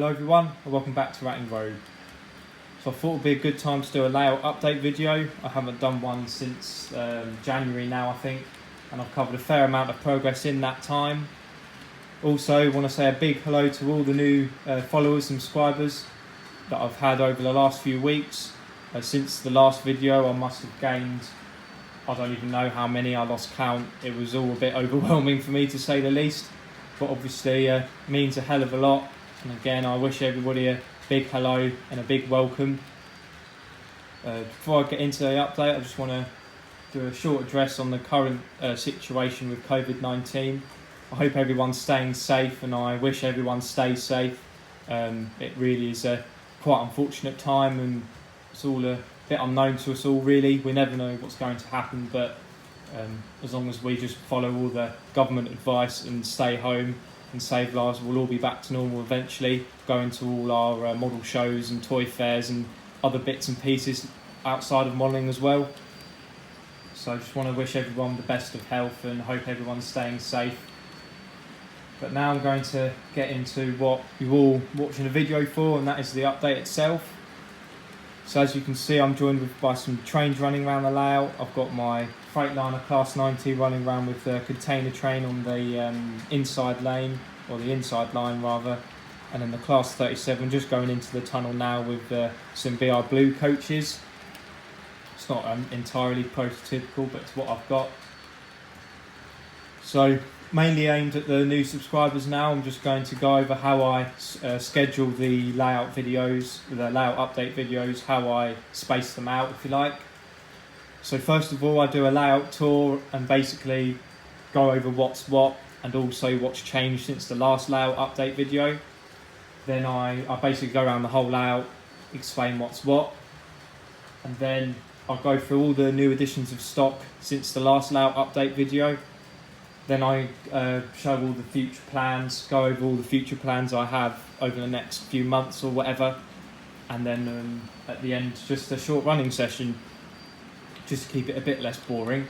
Hello everyone and welcome back to Ratting Road. So I thought it would be a good time to do a layout update video. I haven't done one since January now I think, and I've covered a fair amount of progress in that time. Also I want to say a big hello to all the new followers and subscribers that I've had over the last few weeks. Since the last video I must have gained, I don't even know how many, I lost count. It was all a bit overwhelming for me to say the least, but obviously means a hell of a lot. And again, I wish everybody a big hello and a big welcome. Before I get into the update, I just want to do a short address on the current situation with COVID-19. I hope everyone's staying safe and I wish everyone stays safe. It really is a quite unfortunate time and it's all a bit unknown to us all really. We never know what's going to happen, but as long as we just follow all the government advice and stay home and save lives, we'll all be back to normal eventually, going to all our model shows and toy fairs and other bits and pieces outside of modelling as well. So I just want to wish everyone the best of health and hope everyone's staying safe. But now I'm going to get into what you're all watching the video for, and that is the update itself. So as you can see, I'm joined by some trains running around the layout. I've got my Freightliner Class 90 running around with the container train on the inside lane, or the inside line rather, and then the Class 37 just going into the tunnel now with some BR Blue coaches. It's not entirely prototypical, but it's what I've got. So mainly aimed at the new subscribers now, I'm just going to go over how I schedule the layout videos, the layout update videos, how I space them out if you like. So first of all I do a layout tour and basically go over what's what and also what's changed since the last layout update video. Then I basically go around the whole layout, explain what's what, and then I'll go through all the new additions of stock since the last layout update video. Then I show all the future plans, go over all the future plans I have over the next few months or whatever, and then at the end just a short running session, just to keep it a bit less boring.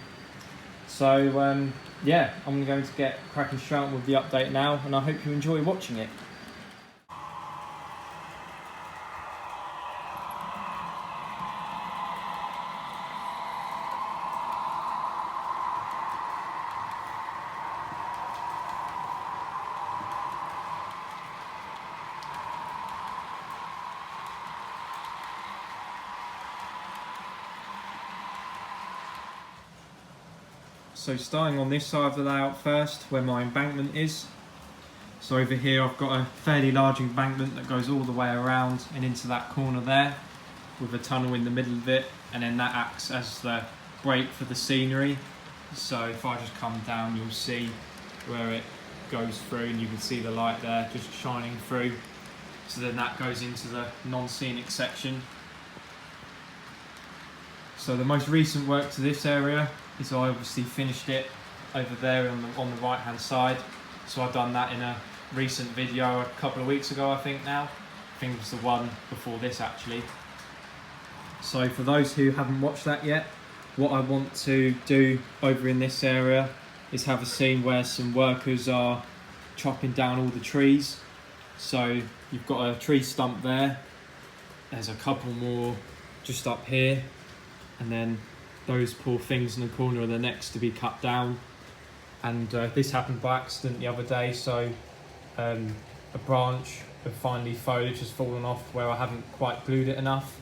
So yeah, I'm going to get cracking straight on with the update now, and I hope you enjoy watching it. So starting on this side of the layout first, where my embankment is. So over here I've got a fairly large embankment that goes all the way around and into that corner there, with a tunnel in the middle of it, and then that acts as the break for the scenery. So if I just come down, you'll see where it goes through, and you can see the light there just shining through. So then that goes into the non-scenic section. So the most recent work to this area is I obviously finished it over there on the right hand side. So I've done that in a recent video a couple of weeks ago I think now. I think it was the one before this actually. So for those who haven't watched that yet, what I want to do over in this area is have a scene where some workers are chopping down all the trees. So you've got a tree stump there, there's a couple more just up here, and then those poor things in the corner are the next to be cut down. And this happened by accident the other day, so a branch of fine leaf foliage has fallen off where I haven't quite glued it enough.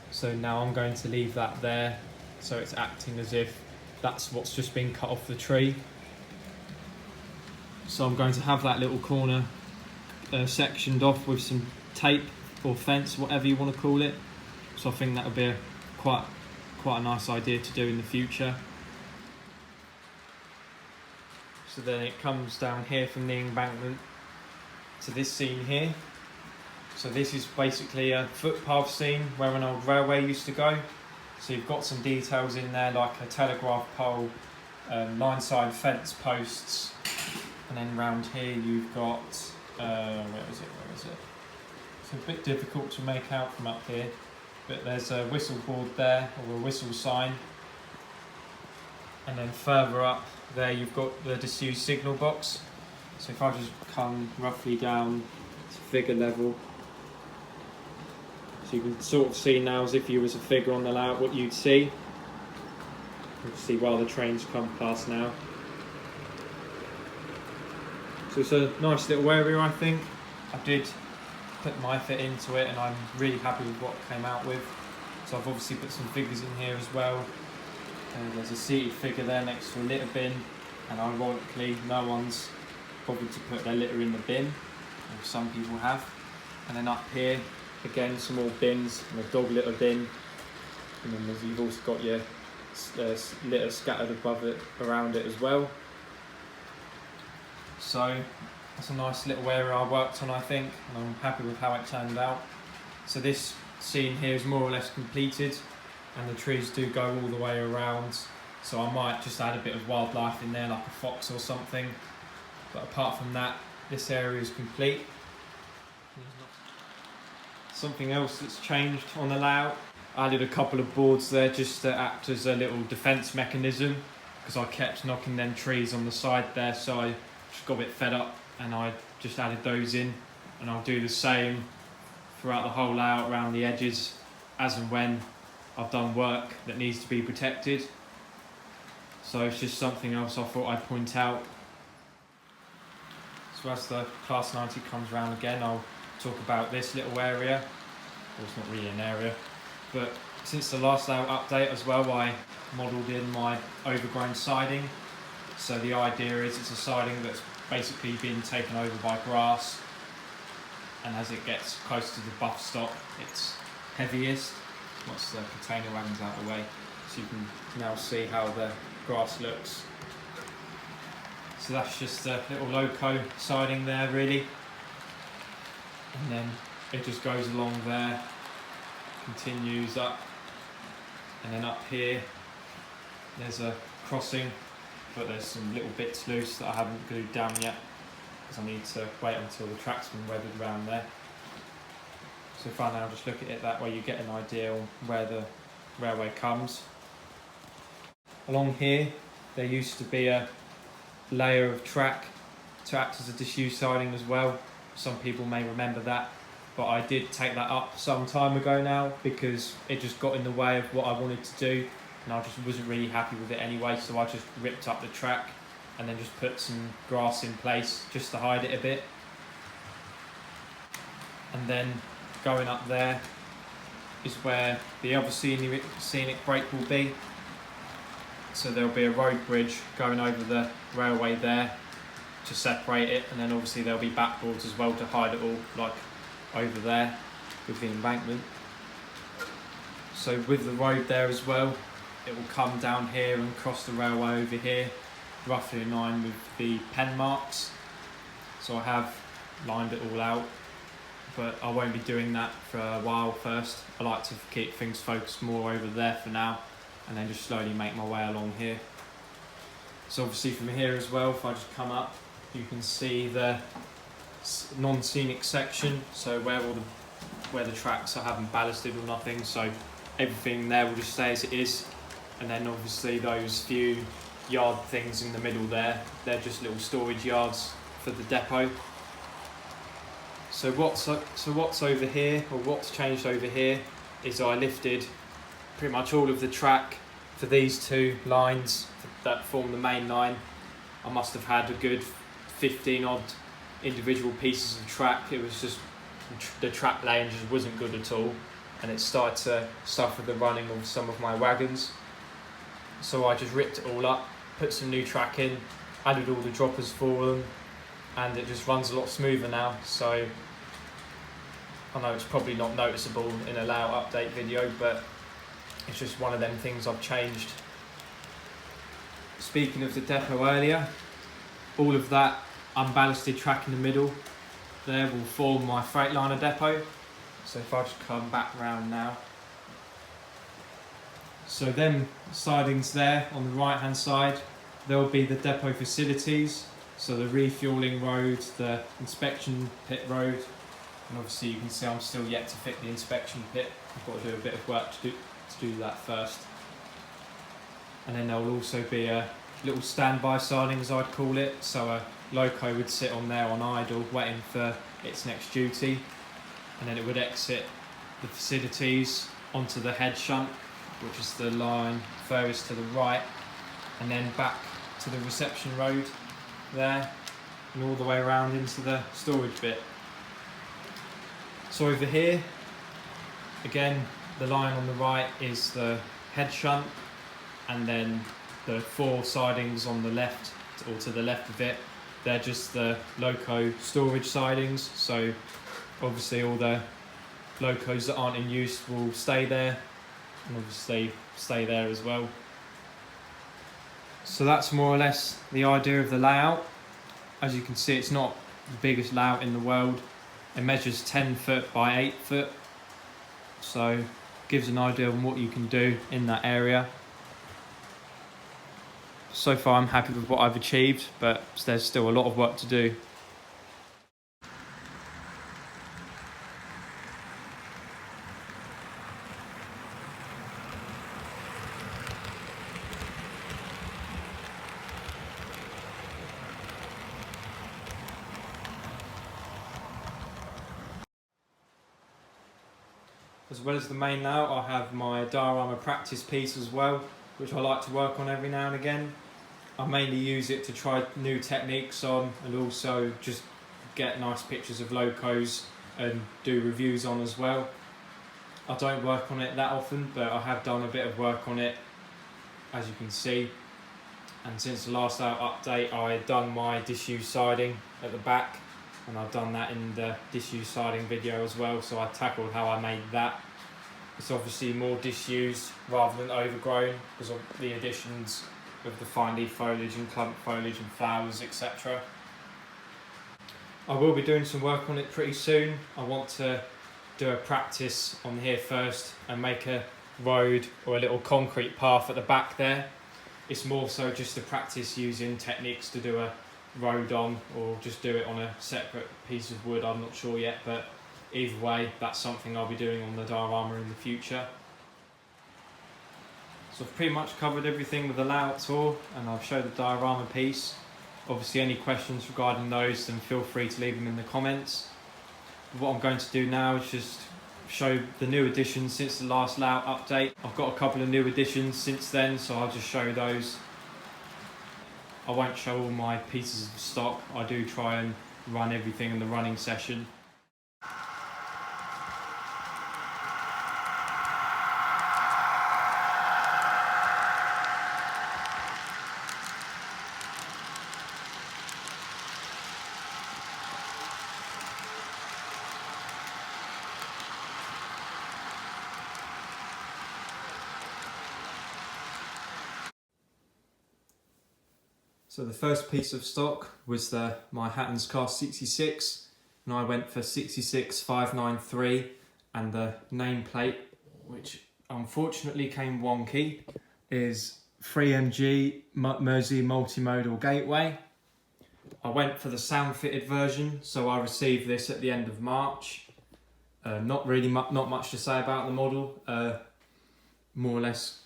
So now I'm going to leave that there, so it's acting as if that's what's just been cut off the tree. So I'm going to have that little corner sectioned off with some tape or fence, whatever you want to call it. So I think that would be quite a nice idea to do in the future. So then it comes down here from the embankment to this scene here. So this is basically a footpath scene where an old railway used to go. So you've got some details in there like a telegraph pole, line side fence posts, and then round here you've got where is it? It's a bit difficult to make out from up here, but there's a whistle board there, or a whistle sign, and then further up there you've got the disused signal box. So if I just come roughly down to figure level, So you can sort of see now, as if you was a figure on the layout, what you'd see. You can see while the trains come past now. So it's a nice little area, I think. I did put my effort into it and I'm really happy with what it came out with. So I've obviously put some figures in here as well. There's a seated figure there next to a litter bin, and ironically no one's bothered to put their litter in the bin, or some people have. And then up here, again, some more bins, and a dog litter bin, and then you've also got your litter scattered above it, around it as well. So that's a nice little area I worked on, I think, and I'm happy with how it turned out. So this scene here is more or less completed, and the trees do go all the way around, so I might just add a bit of wildlife in there, like a fox or something. But apart from that, this area is complete. Something else that's changed on the layout, I added a couple of boards there just to act as a little defence mechanism, because I kept knocking them trees on the side there, so I just got a bit fed up and I just added those in. And I'll do the same throughout the whole layout around the edges, as and when I've done work that needs to be protected. So it's just something else I thought I'd point out. So as the Class 90 comes around again, I'll talk about this little area. Well, it's not really an area, but since the last layout update as well, I modelled in my overgrown siding. So the idea is it's a siding that's basically been taken over by grass, and as it gets close to the buffer stop, it's heaviest once the container wagon's out of the way. So you can now see how the grass looks. So that's just a little loco siding there, really. And then it just goes along there, continues up, and then up here there's a crossing, but there's some little bits loose that I haven't glued down yet, because I need to wait until the track's been weathered around there. So if I now just look at it that way, you get an idea on where the railway comes. Along here there used to be a layer of track to act as a disused siding as well. Some people may remember that, but I did take that up some time ago now, because it just got in the way of what I wanted to do, and I just wasn't really happy with it anyway, so I just ripped up the track and then just put some grass in place just to hide it a bit. And then going up there is where the other scenic break will be. So there'll be a road bridge going over the railway there to separate it, and then obviously there'll be backboards as well to hide it all, like over there with the embankment. So with the road there as well, it will come down here and cross the railway over here, roughly in line with the pen marks. So I have lined it all out, but I won't be doing that for a while first. I like to keep things focused more over there for now, and then just slowly make my way along here. So obviously from here as well, if I just come up, you can see the non-scenic section, so where the tracks I haven't ballasted or nothing, so everything there will just stay as it is. And then obviously those few yard things in the middle there, they're just little storage yards for the depot. So what's over here, or what's changed over here, is I lifted pretty much all of the track for these two lines that form the main line. I must have had a good 15 odd individual pieces of track. It was just, the track laying just wasn't good at all, and it started to suffer the running of some of my wagons. So I just ripped it all up, put some new track in, added all the droppers for them, and it just runs a lot smoother now. So I know it's probably not noticeable in a layout update video, but it's just one of them things I've changed. Speaking of the depot earlier, all of that unballasted track in the middle there will form my Freightliner depot. So if I just come back round now. So them sidings there on the right hand side, there will be the depot facilities. So the refuelling road, the inspection pit road, and obviously you can see I'm still yet to fit the inspection pit. I've got to do a bit of work to do that first. And then there will also be a little standby siding, as I'd call it. So a loco would sit on there on idle, waiting for its next duty, and then it would exit the facilities onto the head shunt, which is the line furthest to the right, and then back to the reception road there, and all the way around into the storage bit. So over here, again, the line on the right is the head shunt, and then the 4 sidings on the left, or to the left of it, they're just the loco storage sidings. So obviously all the locos that aren't in use will stay there, and obviously stay there as well. So that's more or less the idea of the layout. As you can see, it's not the biggest layout in the world. It measures 10 foot by 8 foot, so gives an idea on what you can do in that area. So far I'm happy with what I've achieved, but there's still a lot of work to do. As well as the main layout, I have my Diorama practice piece as well, which I like to work on every now and again. I mainly use it to try new techniques on, and also just get nice pictures of locos and do reviews on as well. I don't work on it that often, but I have done a bit of work on it, as you can see. And since the last update, I've done my disused siding at the back, and I've done that in the disused siding video as well, so I tackled how I made that. It's obviously more disused rather than overgrown because of the additions of the fine leaf foliage and clump foliage and flowers, etc. I will be doing some work on it pretty soon. I want to do a practice on here first and make a road or a little concrete path at the back there. It's more so just to practice using techniques to do a road on, or just do it on a separate piece of wood, I'm not sure yet, but either way, that's something I'll be doing on the diorama in the future. So I've pretty much covered everything with the layout tour, and I've showed the diorama piece. Obviously any questions regarding those, then feel free to leave them in the comments. But what I'm going to do now is just show the new additions since the last layout update. I've got a couple of new additions since then, so I'll just show those. I won't show all my pieces of stock. I do try and run everything in the running session. So the first piece of stock was my Hatton's Cast 66, and I went for 66593, and the nameplate, which unfortunately came wonky, is 3MG Mersey Multimodal Gateway. I went for the sound fitted version, so I received this at the end of March. Not much to say about the model. More or less,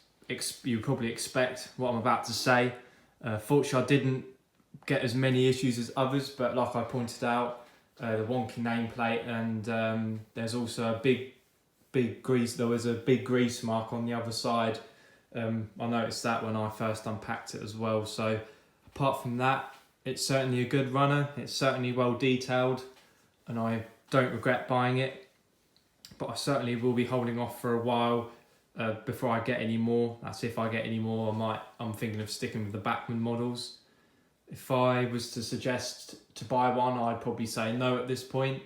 you probably expect what I'm about to say. Fortunately, I didn't get as many issues as others, but like I pointed out, the wonky nameplate, and there's also a big grease. There was a big grease mark on the other side. I noticed that when I first unpacked it as well. So apart from that, it's certainly a good runner. It's certainly well detailed, and I don't regret buying it. But I certainly will be holding off for a while. Before I get any more. That's if I get any more. I'm thinking of sticking with the Backman models. If I was to suggest to buy one, I'd probably say no at this point.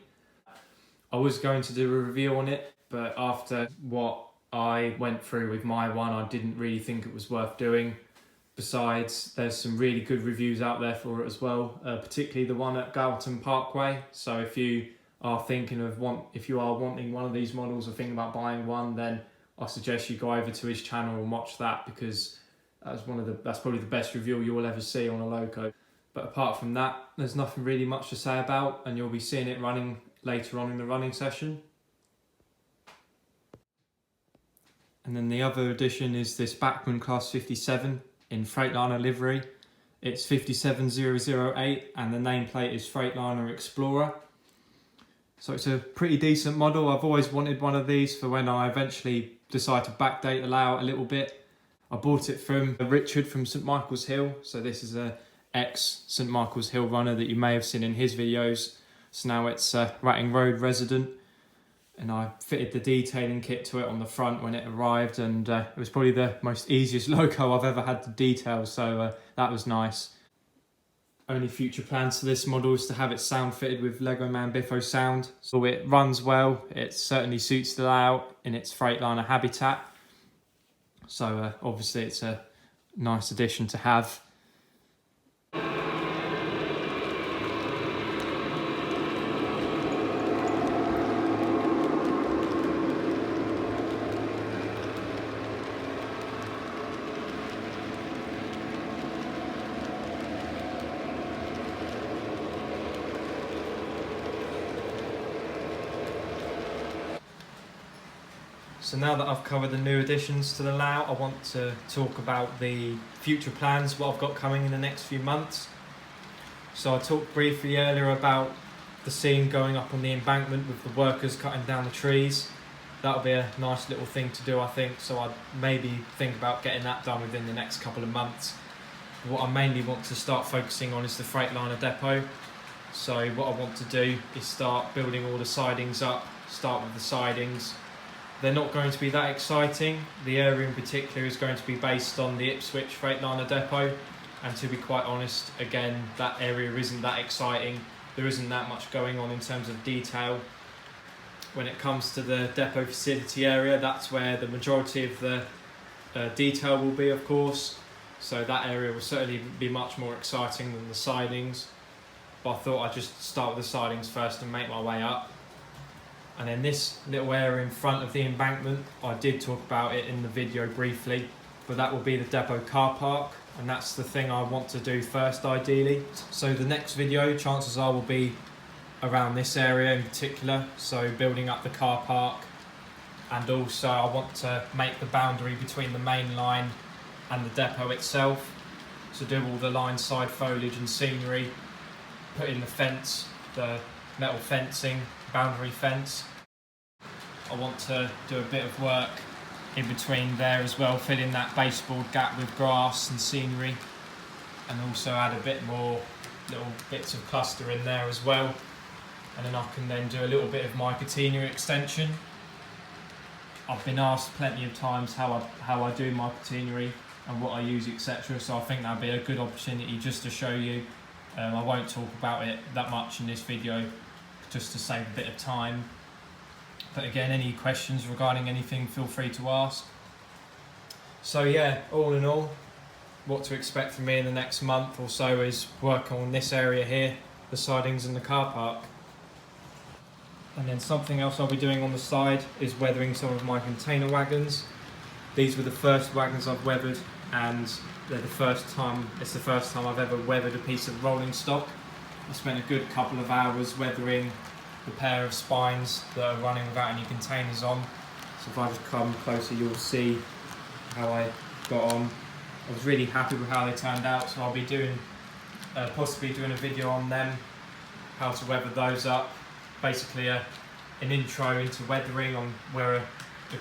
I was going to do a review on it, but after what I went through with my one, I didn't really think it was worth doing. Besides, there's some really good reviews out there for it as well, particularly the one at Galton Parkway. So if you are wanting one of these models or thinking about buying one, then I suggest you go over to his channel and watch that, because that's probably the best review you'll ever see on a loco. But apart from that, there's nothing really much to say about, and you'll be seeing it running later on in the running session. And then the other addition is this Backman Class 57 in Freightliner livery. It's 57008, and the nameplate is Freightliner Explorer. So it's a pretty decent model. I've always wanted one of these for when I eventually decide to backdate the layout a little bit. I bought it from Richard from St Michael's Hill. So this is a ex St Michael's Hill runner that you may have seen in his videos. So now it's a Ratting Road resident. And I fitted the detailing kit to it on the front when it arrived, and it was probably the most easiest logo I've ever had to detail, so that was nice. Only future plans for this model is to have it sound fitted with Lego Man Biffo sound. So it runs well, it certainly suits the layout in its Freightliner habitat. So obviously it's a nice addition to have. So now that I've covered the new additions to the layout, I want to talk about the future plans, what I've got coming in the next few months. So I talked briefly earlier about the scene going up on the embankment with the workers cutting down the trees. That'll be a nice little thing to do, I think, so I'd maybe think about getting that done within the next couple of months. What I mainly want to start focusing on is the Freightliner depot. So what I want to do is start building all the sidings up, start with the sidings. They're not going to be that exciting. The area in particular is going to be based on the Ipswich Freightliner depot, and to be quite honest, again, that area isn't that exciting. There isn't that much going on in terms of detail. When it comes to the depot facility area, that's where the majority of the detail will be, of course. So that area will certainly be much more exciting than the sidings. But I thought I'd just start with the sidings first and make my way up. And then this little area in front of the embankment, I did talk about it in the video briefly, but that will be the depot car park, and that's the thing I want to do first ideally. So the next video, chances are, will be around this area in particular, so building up the car park, and also I want to make the boundary between the main line and the depot itself. So do all the line side foliage and scenery, put in the fence, the metal fencing, boundary fence. I want to do a bit of work in between there as well, fill in that baseboard gap with grass and scenery, and also add a bit more little bits of cluster in there as well. And then I can then do a little bit of my patina extension. I've been asked plenty of times how I do my patina and what I use, etc. So I think that'd be a good opportunity just to show you. I won't talk about it that much in this video, just to save a bit of time. But again, any questions regarding anything, feel free to ask. So yeah, all in all, what to expect from me in the next month or so is work on this area here, the sidings and the car park. And then something else I'll be doing on the side is weathering some of my container wagons. These were the first wagons I've weathered, and it's the first time I've ever weathered a piece of rolling stock. I spent a good couple of hours weathering the pair of spines that are running without any containers on. So if I just come closer, you'll see how I got on. I was really happy with how they turned out, so I'll be possibly doing a video on them, how to weather those up. Basically an intro into weathering, on where a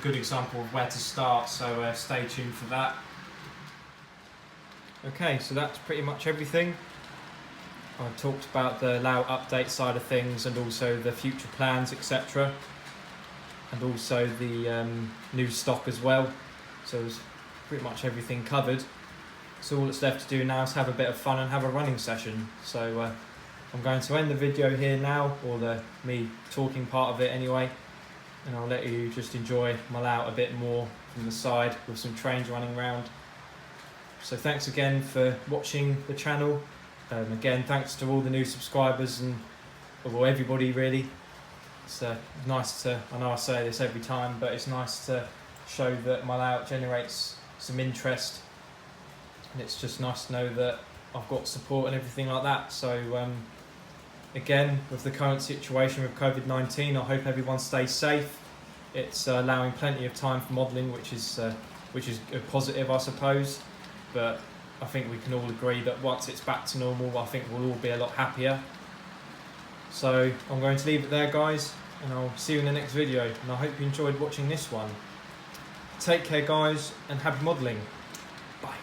good example of where to start, so stay tuned for that. Okay, so that's pretty much everything. I talked about the layout update side of things, and also the future plans, etc. And also the new stock as well. So there's pretty much everything covered. So all that's left to do now is have a bit of fun and have a running session. So I'm going to end the video here now, or me talking part of it anyway, and I'll let you just enjoy my layout a bit more from the side with some trains running around. So thanks again for watching the channel. Again, thanks to all the new subscribers and well, everybody really. It's nice to, I know I say this every time, but it's nice to show that my layout generates some interest, and it's just nice to know that I've got support and everything like that. So again, with the current situation with COVID-19, I hope everyone stays safe. It's allowing plenty of time for modelling, which is a positive, I suppose. But I think we can all agree that once it's back to normal, I think we'll all be a lot happier. So I'm going to leave it there, guys, and I'll see you in the next video, and I hope you enjoyed watching this one. Take care, guys, and happy modelling. Bye.